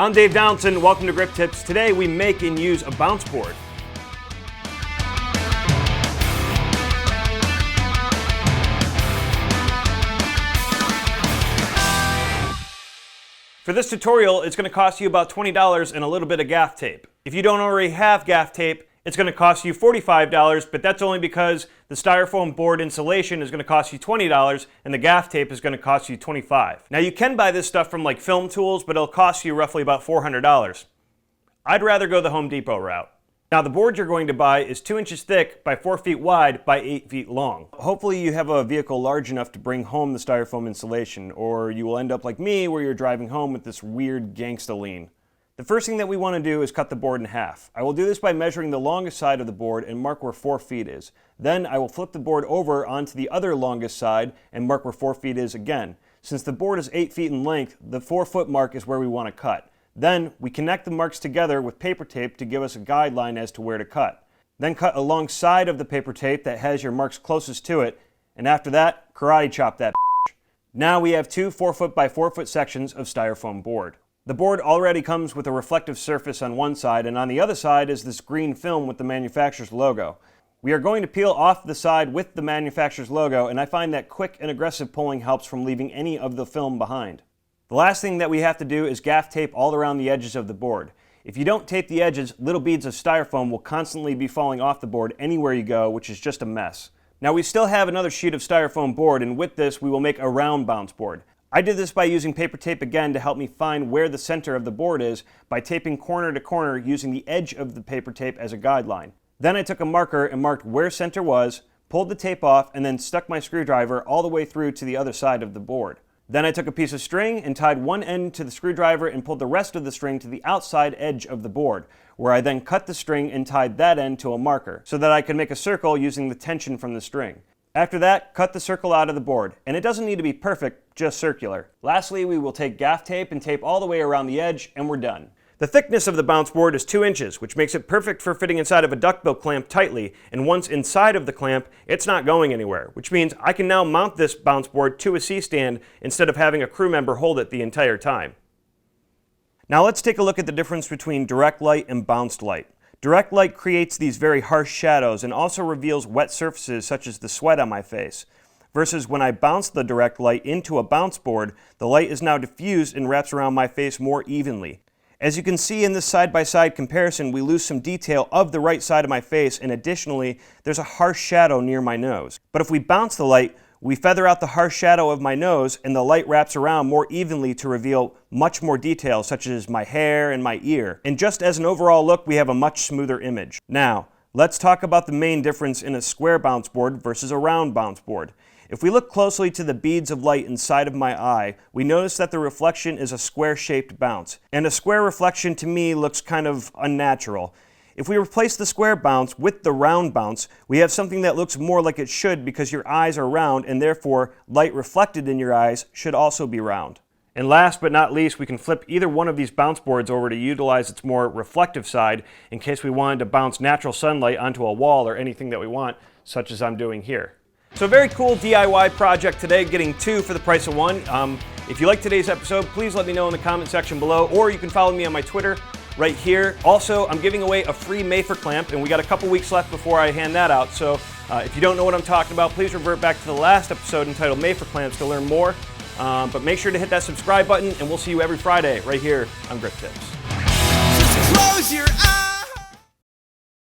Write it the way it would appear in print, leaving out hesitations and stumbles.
I'm Dave Donaldson, welcome to Grip Tips. Today we make and use a bounce board. For this tutorial, it's going to cost you about $20 and a little bit of gaff tape. If you don't already have gaff tape, it's going to cost you $45, but that's only because the styrofoam board insulation is going to cost you $20 and the gaff tape is going to cost you $25. Now you can buy this stuff from like Film Tools, but it'll cost you roughly about $400. I'd rather go the Home Depot route. Now the board you're going to buy is 2 inches thick by 4 feet wide by 8 feet long. Hopefully you have a vehicle large enough to bring home the styrofoam insulation, or you will end up like me where you're driving home with this weird gangsta lean. The first thing that we want to do is cut the board in half. I will do this by measuring the longest side of the board and mark where 4 feet is. Then I will flip the board over onto the other longest side and mark where 4 feet is again. Since the board is 8 feet in length, the 4-foot mark is where we want to cut. Then we connect the marks together with paper tape to give us a guideline as to where to cut. Then cut alongside of the paper tape that has your marks closest to it, and after that, karate chop that bitch. Now we have 2 4-foot by 4-foot sections of styrofoam board. The board already comes with a reflective surface on one side, and on the other side is this green film with the manufacturer's logo. We are going to peel off the side with the manufacturer's logo, and I find that quick and aggressive pulling helps from leaving any of the film behind. The last thing that we have to do is gaff tape all around the edges of the board. If you don't tape the edges, little beads of styrofoam will constantly be falling off the board anywhere you go, which is just a mess. Now we still have another sheet of styrofoam board, and with this we will make a round bounce board. I did this by using paper tape again to help me find where the center of the board is by taping corner to corner using the edge of the paper tape as a guideline. Then I took a marker and marked where center was, pulled the tape off, and then stuck my screwdriver all the way through to the other side of the board. Then I took a piece of string and tied one end to the screwdriver and pulled the rest of the string to the outside edge of the board, where I then cut the string and tied that end to a marker so that I could make a circle using the tension from the string. After that, cut the circle out of the board, and it doesn't need to be perfect, just circular. Lastly, we will take gaff tape and tape all the way around the edge, and we're done. The thickness of the bounce board is 2 inches, which makes it perfect for fitting inside of a duckbill clamp tightly, and once inside of the clamp, it's not going anywhere, which means I can now mount this bounce board to a C-stand instead of having a crew member hold it the entire time. Now let's take a look at the difference between direct light and bounced light. Direct light creates these very harsh shadows and also reveals wet surfaces such as the sweat on my face. Versus when I bounce the direct light into a bounce board, the light is now diffused and wraps around my face more evenly. As you can see in this side-by-side comparison, we lose some detail of the right side of my face, and additionally, there's a harsh shadow near my nose. But if we bounce the light, we feather out the harsh shadow of my nose, and the light wraps around more evenly to reveal much more detail, such as my hair and my ear. And just as an overall look, we have a much smoother image. Now, let's talk about the main difference in a square bounce board versus a round bounce board. If we look closely to the beads of light inside of my eye, we notice that the reflection is a square-shaped bounce. And a square reflection to me looks kind of unnatural. If we replace the square bounce with the round bounce, we have something that looks more like it should because your eyes are round and therefore light reflected in your eyes should also be round. And last but not least, we can flip either one of these bounce boards over to utilize its more reflective side in case we wanted to bounce natural sunlight onto a wall or anything that we want, such as I'm doing here. So a very cool DIY project today, getting 2 for the price of 1. If you like today's episode, please let me know in the comment section below, or you can follow me on my Twitter right here. Also, I'm giving away a free Mayfer clamp, and we got a couple weeks left before I hand that out. So if you don't know what I'm talking about, please revert back to the last episode entitled Mayfer clamps to learn more. But make sure to hit that subscribe button, and we'll see you every Friday right here on Grip Tips.